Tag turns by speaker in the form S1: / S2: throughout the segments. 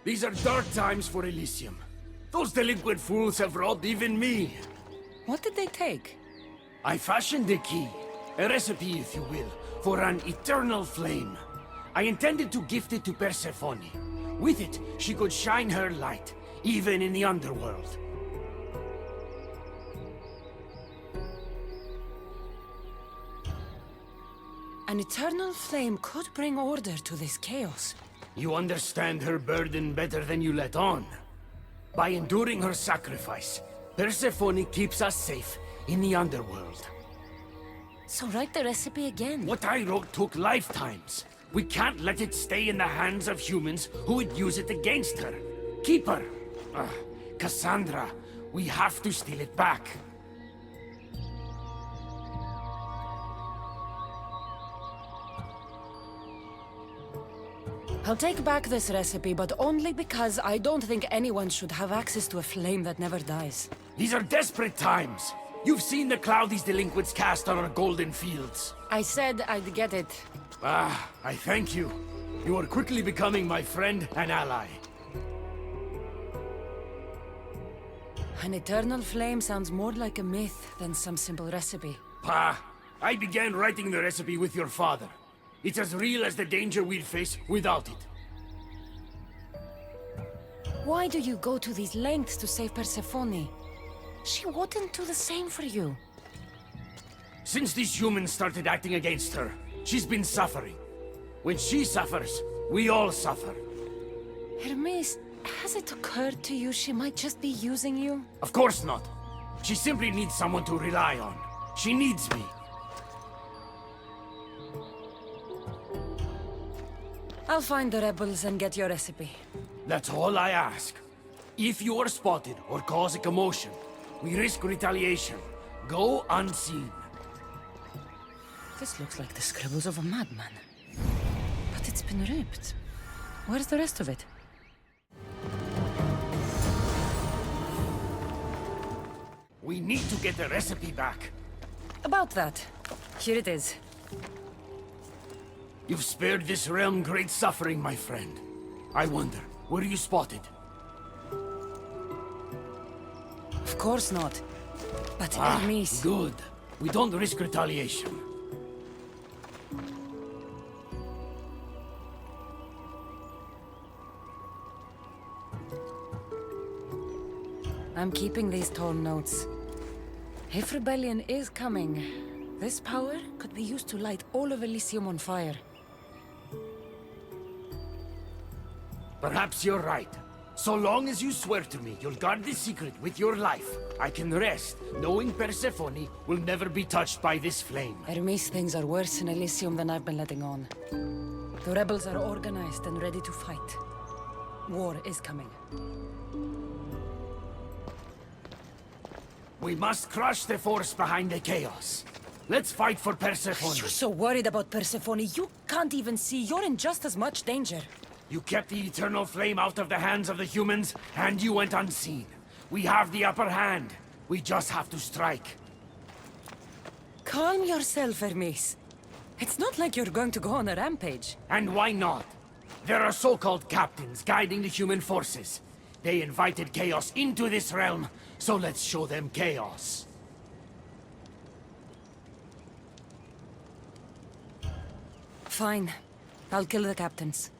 S1: These are dark times for Elysium. Those delinquent fools have robbed even me.
S2: What did they take?
S1: I fashioned a key, a recipe if you will, for an eternal flame. I intended to gift it to Persephone. With it, she could shine her light, even in the underworld.
S2: An eternal flame could bring order to this chaos.
S1: You understand her burden better than you let on. By enduring her sacrifice, Persephone keeps us safe in the underworld.
S2: So write the recipe again.
S1: What I wrote took lifetimes. We can't let it stay in the hands of humans who would use it against her. Keep her. Cassandra, we have to steal it back.
S2: I'll take back this recipe, but only because I don't think anyone should have access to a flame that never dies.
S1: These are desperate times. You've seen the cloud these delinquents cast on our golden fields.
S2: I said I'd get it.
S1: I thank you. You are quickly becoming my friend and ally.
S2: An eternal flame sounds more like a myth than some simple recipe.
S1: I began writing the recipe with your father. It's as real as the danger we'd face without it.
S2: Why do you go to these lengths to save Persephone? She wouldn't do the same for you.
S1: Since these humans started acting against her, she's been suffering. When she suffers, we all suffer.
S2: Hermes, has it occurred to you she might just be using you?
S1: Of course not. She simply needs someone to rely on. She needs me.
S2: I'll find the rebels and get your recipe.
S1: That's all I ask. If you are spotted or cause a commotion, we risk retaliation. Go unseen.
S2: This looks like the scribbles of a madman. But it's been ripped. Where's the rest of it?
S1: We need to get the recipe back.
S2: About that. Here it is.
S1: You've spared this realm great suffering, my friend. I wonder, were you spotted?
S2: Of course not. But Hermes...
S1: Good. We don't risk retaliation.
S2: I'm keeping these torn notes. If rebellion is coming, this power could be used to light all of Elysium on fire.
S1: Perhaps you're right. So long as you swear to me you'll guard this secret with your life, I can rest, knowing Persephone will never be touched by this flame.
S2: Hermes, things are worse in Elysium than I've been letting on. The rebels are organized and ready to fight. War is coming.
S1: We must crush the force behind the chaos. Let's fight for Persephone.
S2: You're so worried about Persephone, you can't even see you're in just as much danger.
S1: You kept the eternal flame out of the hands of the humans, and you went unseen. We have the upper hand. We just have to strike.
S2: Calm yourself, Hermes. It's not like you're going to go on a rampage.
S1: And why not? There are so-called captains guiding the human forces. They invited chaos into this realm, so let's show them chaos.
S2: Fine. I'll kill the captains.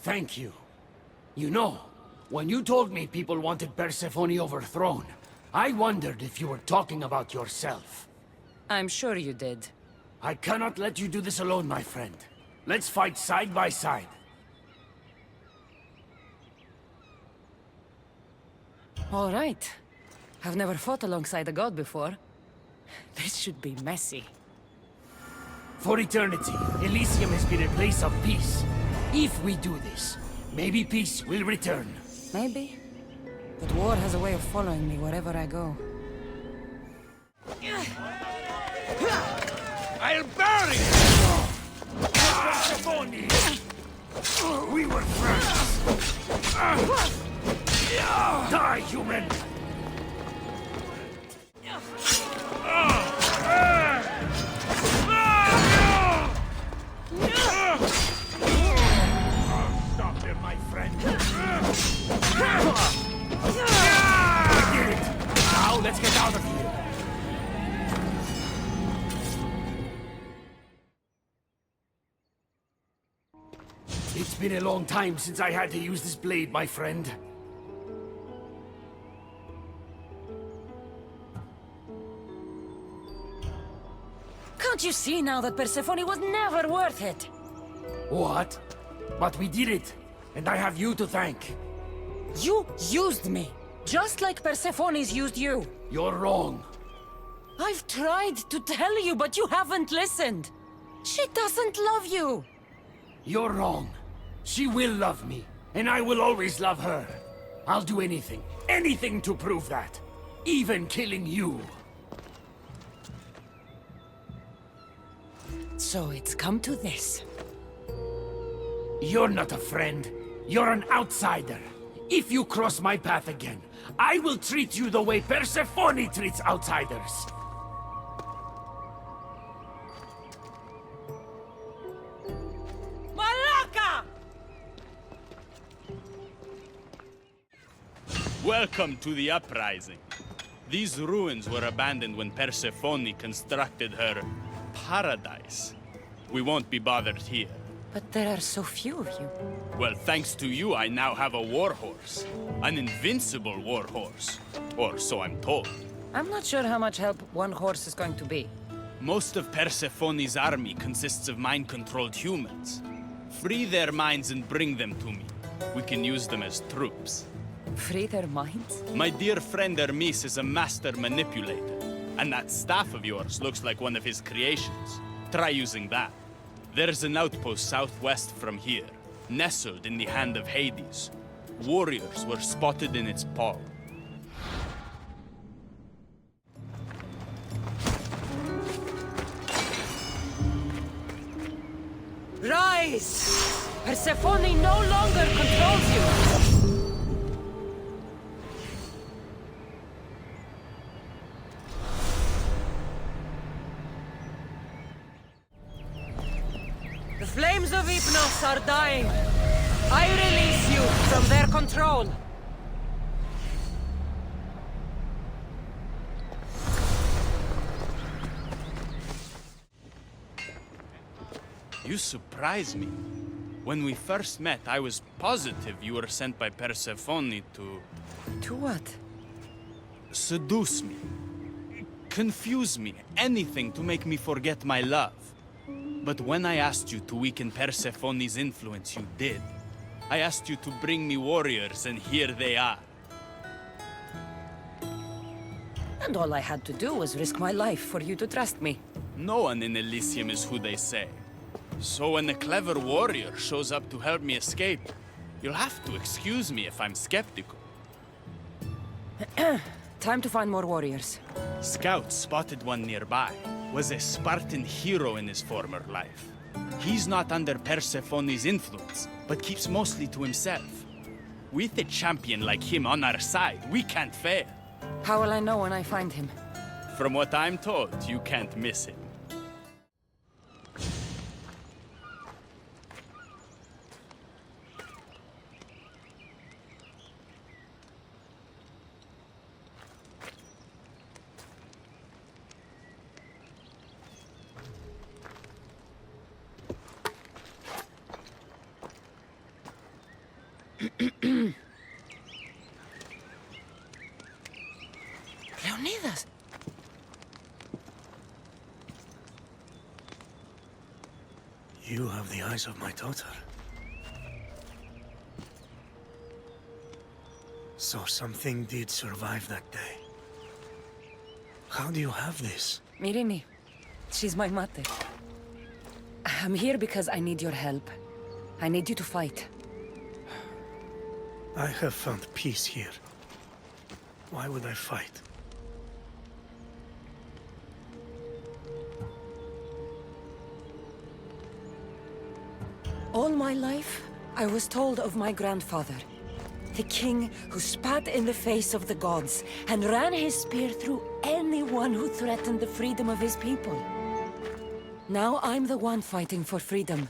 S1: Thank you. You know, when you told me people wanted Persephone overthrown, I wondered if you were talking about yourself.
S2: I'm sure you did.
S1: I cannot let you do this alone, my friend. Let's fight side by side.
S2: All right. I've never fought alongside a god before. This should be messy.
S1: For eternity, Elysium has been a place of peace. If we do this, maybe peace will return.
S2: Maybe. But war has a way of following me wherever I go.
S1: I'll bury you! Persephone! We were friends. Die, human! I'll stop them, my friend. We did it! Now let's get out of here. It's been a long time since I had to use this blade, my friend.
S2: Can't you see now that Persephone was never worth it?
S1: What? But we did it, and I have you to thank.
S2: You used me, just like Persephone's used you.
S1: You're wrong.
S2: I've tried to tell you, but you haven't listened. She doesn't love you.
S1: You're wrong. She will love me, and I will always love her. I'll do anything, anything to prove that. Even killing you.
S2: So it's come to this.
S1: You're not a friend. You're an outsider. If you cross my path again, I will treat you the way Persephone treats outsiders.
S2: Malaka!
S3: Welcome to the uprising. These ruins were abandoned when Persephone constructed her paradise. We won't be bothered here.
S2: But there are so few of you.
S3: Well, thanks to you, I now have a warhorse. An invincible warhorse. Or so I'm told.
S2: I'm not sure how much help one horse is going to be.
S3: Most of Persephone's army consists of mind-controlled humans. Free their minds and bring them to me. We can use them as troops.
S2: Free their minds?
S3: My dear friend Hermes is a master manipulator. And that staff of yours looks like one of his creations. Try using that. There's an outpost southwest from here, nestled in the hand of Hades. Warriors were spotted in its paw.
S2: Rise! Persephone no longer controls you! The flames of Hypnos are dying. I release you from their control.
S3: You surprise me. When we first met, I was positive you were sent by Persephone to...
S2: To what?
S3: seduce me. Confuse me. Anything to make me forget my love. But when I asked you to weaken Persephone's influence, you did. I asked you to bring me warriors, and here they are.
S2: And all I had to do was risk my life for you to trust me.
S3: No one in Elysium is who they say. So when a clever warrior shows up to help me escape, you'll have to excuse me if I'm skeptical.
S2: Time to find more warriors.
S3: Scouts spotted one nearby. Was a Spartan hero in his former life. He's not under Persephone's influence, but keeps mostly to himself. With a champion like him on our side, we can't fail.
S2: How will I know when I find him?
S3: From what I'm told, you can't miss him.
S2: Leonidas!
S1: You have the eyes of my daughter. So something did survive that day. How do you have this?
S2: Mirini. She's my mate. I'm here because I need your help. I need you to fight.
S1: I have found peace here. Why would I fight?
S2: All my life, I was told of my grandfather, the king who spat in the face of the gods and ran his spear through anyone who threatened the freedom of his people. Now I'm the one fighting for freedom,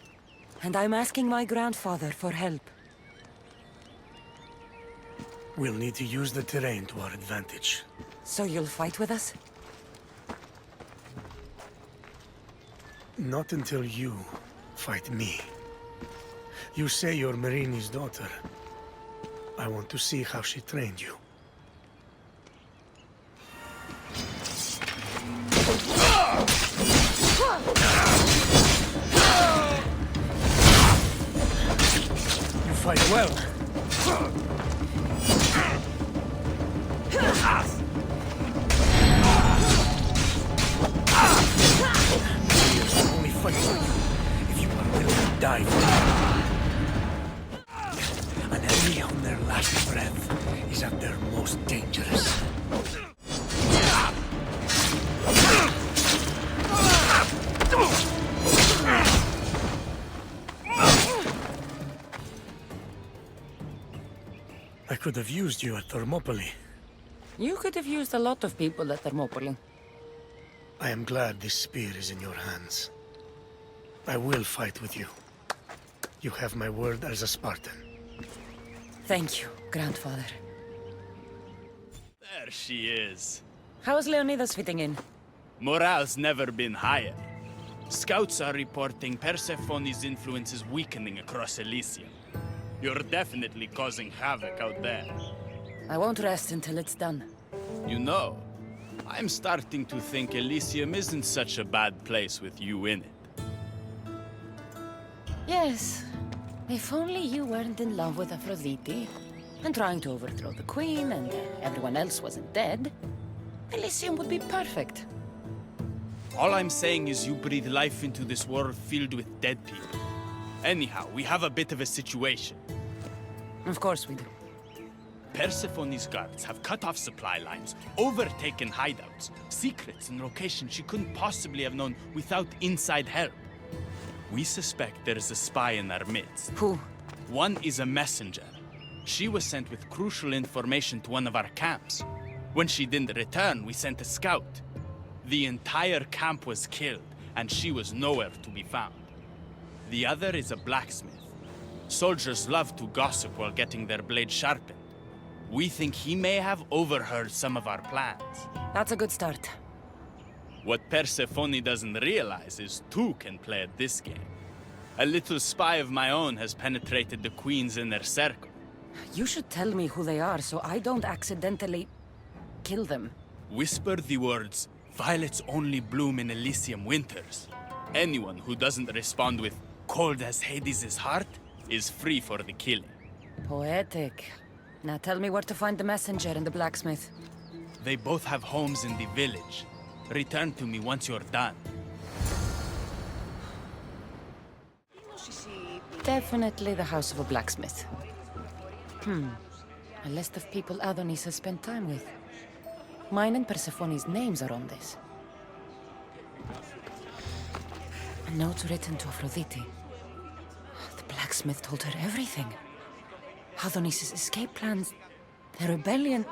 S2: and I'm asking my grandfather for help.
S4: We'll need to use the terrain to our advantage.
S2: So you'll fight with us?
S4: Not until you fight me. You say you're Marini's daughter. I want to see how she trained you. You fight well. Only fight for you if you are willing to die for it. An enemy on their last breath is at their most dangerous. I could have used you at Thermopylae.
S2: You could have used a lot of people at Thermopylae.
S4: I am glad this spear is in your hands. I will fight with you. You have my word as a Spartan.
S2: Thank you, grandfather.
S3: There she is.
S2: How's Leonidas fitting in?
S3: Morale's never been higher. Scouts are reporting Persephone's influence is weakening across Elysium. You're definitely causing havoc out there.
S2: I won't rest until it's done.
S3: You know, I'm starting to think Elysium isn't such a bad place with you in it.
S2: Yes. If only you weren't in love with Aphrodite, and trying to overthrow the queen, and everyone else wasn't dead, Elysium would be perfect.
S3: All I'm saying is you breathe life into this world filled with dead people. Anyhow, we have a bit of a situation.
S2: Of course we do.
S3: Persephone's guards have cut off supply lines, overtaken hideouts, secrets and locations she couldn't possibly have known without inside help. We suspect there is a spy in our midst.
S2: Who?
S3: One is a messenger. She was sent with crucial information to one of our camps. When she didn't return, we sent a scout. The entire camp was killed, and she was nowhere to be found. The other is a blacksmith. Soldiers love to gossip while getting their blades sharpened. We think he may have overheard some of our plans.
S2: That's a good start.
S3: What Persephone doesn't realize is two can play at this game. A little spy of my own has penetrated the Queen's inner circle.
S2: You should tell me who they are so I don't accidentally kill them.
S3: Whisper the words, "Violets only bloom in Elysium winters." Anyone who doesn't respond with, "Cold as Hades' heart," is free for the killing.
S2: Poetic. Now tell me where to find the messenger and the blacksmith.
S3: They both have homes in the village. Return to me once you're done.
S2: Definitely the house of a blacksmith. A list of people Adonis has spent time with. Mine and Persephone's names are on this. A note written to Aphrodite. The blacksmith told her everything. Adonis' escape plans, the rebellion.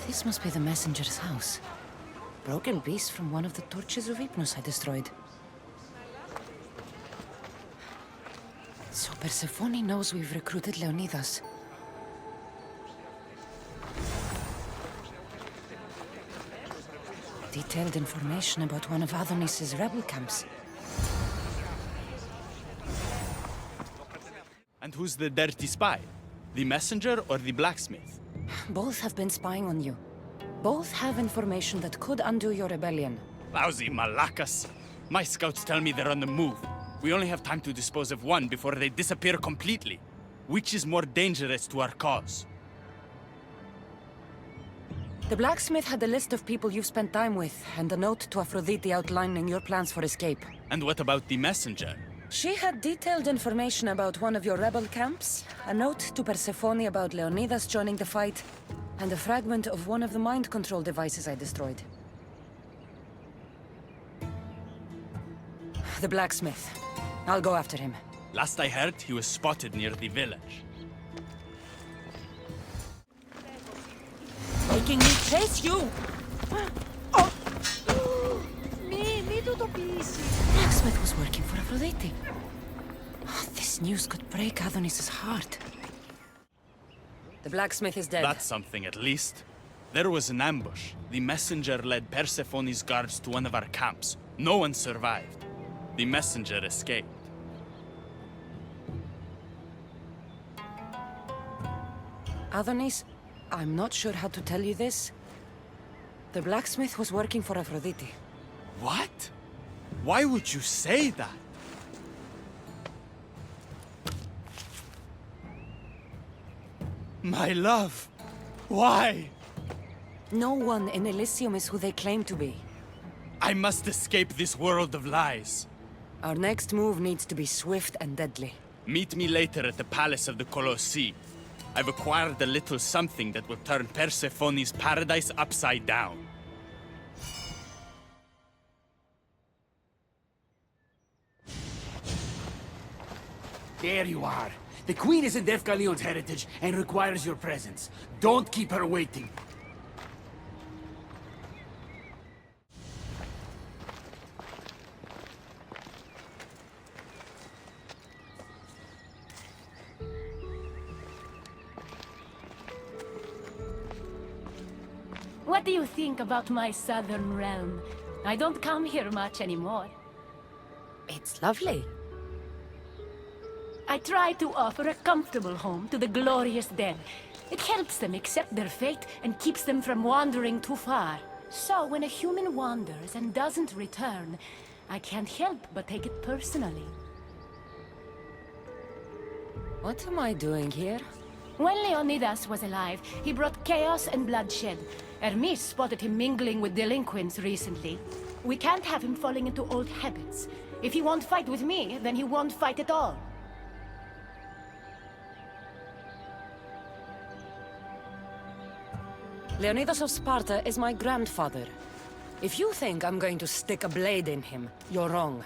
S2: This must be the messenger's house. Broken piece from one of the torches of Hypnos I destroyed. So Persephone knows we've recruited Leonidas. Detailed information about one of Adonis' rebel camps.
S3: And who's the dirty spy? The messenger or the blacksmith?
S2: Both have been spying on you. Both have information that could undo your rebellion.
S3: Lousy malacas. My scouts tell me they're on the move. We only have time to dispose of one before they disappear completely. Which is more dangerous to our cause?
S2: The blacksmith had a list of people you've spent time with, and a note to Aphrodite outlining your plans for escape.
S3: And what about the messenger?
S2: She had detailed information about one of your rebel camps, a note to Persephone about Leonidas joining the fight, and a fragment of one of the mind control devices I destroyed. The blacksmith. I'll go after him.
S3: Last I heard, he was spotted near the village.
S2: Making me chase you! The blacksmith was working for Aphrodite. Oh, this news could break Adonis's heart. The blacksmith is dead.
S3: That's something, at least. There was an ambush. The messenger led Persephone's guards to one of our camps. No one survived. The messenger escaped.
S2: Adonis, I'm not sure how to tell you this. The blacksmith was working for Aphrodite.
S3: What? Why would you say that? My love, why?
S2: No one in Elysium is who they claim to be.
S3: I must escape this world of lies.
S2: Our next move needs to be swift and deadly.
S3: Meet me later at the Palace of the Colossi. I've acquired a little something that will turn Persephone's paradise upside down.
S1: There you are. The Queen is in Defgalion's heritage and requires your presence. Don't keep her waiting.
S5: What do you think about my southern realm? I don't come here much anymore.
S2: It's lovely.
S5: I try to offer a comfortable home to the glorious dead. It helps them accept their fate and keeps them from wandering too far. So when a human wanders and doesn't return, I can't help but take it personally.
S2: What am I doing here?
S5: When Leonidas was alive, he brought chaos and bloodshed. Hermes spotted him mingling with delinquents recently. We can't have him falling into old habits. If he won't fight with me, then he won't fight at all.
S2: Leonidas of Sparta is my grandfather. If you think I'm going to stick a blade in him, you're wrong.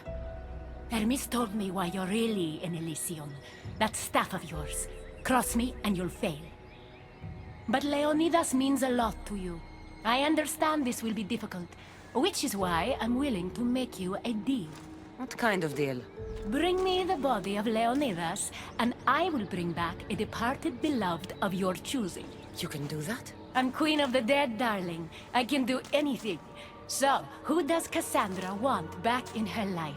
S5: Hermes told me why you're really in Elysium. That staff of yours. Cross me and you'll fail. But Leonidas means a lot to you. I understand this will be difficult, which is why I'm willing to make you a deal.
S2: What kind of deal?
S5: Bring me the body of Leonidas, and I will bring back a departed beloved of your choosing.
S2: You can do that?
S5: I'm queen of the dead, darling. I can do anything. So, who does Cassandra want back in her life?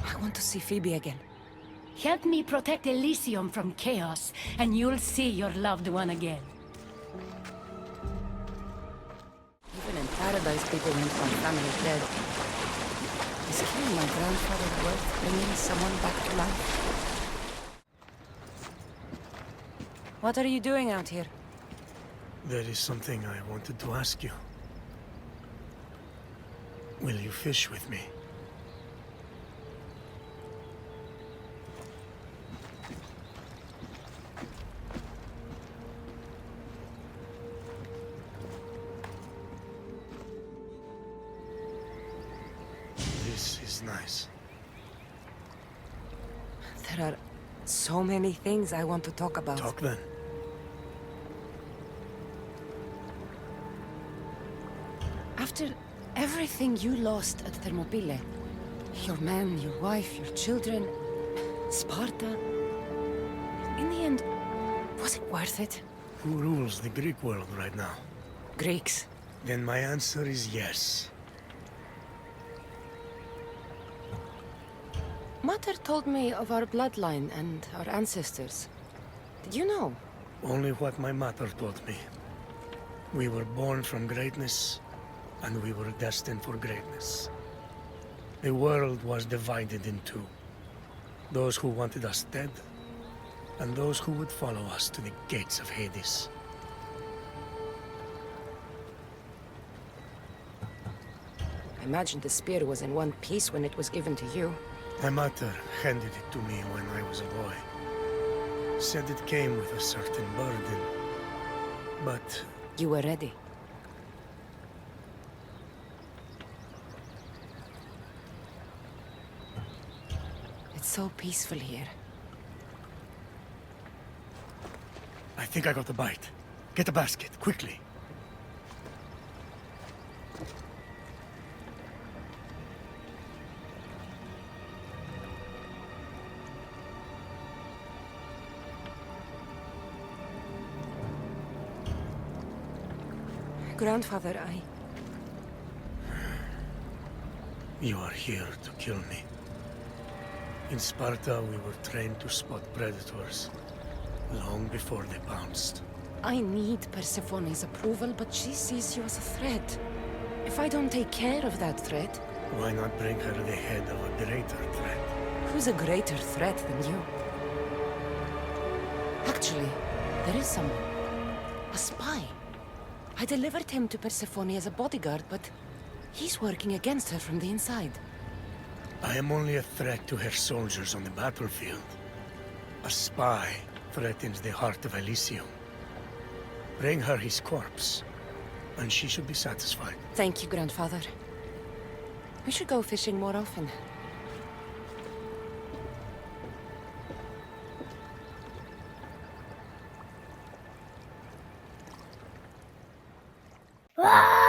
S2: I want to see Phoebe again.
S5: Help me protect Elysium from chaos, and you'll see your loved one again.
S2: Even in paradise, people went from family dead. Is killing my grandfather worth bringing someone back to life? What are you doing out here?
S4: There is something I wanted to ask you. Will you fish with me? This is nice.
S2: There are so many things I want to talk about.
S4: Talk then.
S2: After everything you lost at Thermopylae, your men, your wife, your children, Sparta, in the end, was it worth it?
S4: Who rules the Greek world right now?
S2: Greeks.
S4: Then my answer is yes.
S2: Mater told me of our bloodline and our ancestors. Did you know?
S4: Only what my mother told me. We were born from greatness, and we were destined for greatness. The world was divided in two. Those who wanted us dead, and those who would follow us to the gates of Hades.
S2: I imagine the spear was in one piece when it was given to you.
S4: My mother handed it to me when I was a boy. Said it came with a certain burden. But
S2: You were ready. so peaceful here.
S4: I think I got the bite. Get a basket, quickly.
S2: Grandfather,
S4: You are here to kill me. In Sparta, we were trained to spot predators long before they pounced.
S2: I need Persephone's approval, but she sees you as a threat. If I don't take care of that threat,
S4: Why not bring her the head of a greater threat?
S2: who's a greater threat than you? Actually, there is someone. A spy. I delivered him to Persephone as a bodyguard, but he's working against her from the inside.
S4: I am only a threat to her soldiers on the battlefield. A spy threatens the heart of Elysium. Bring her his corpse, and she should be satisfied.
S2: Thank you, Grandfather. We should go fishing more often.
S6: Ah!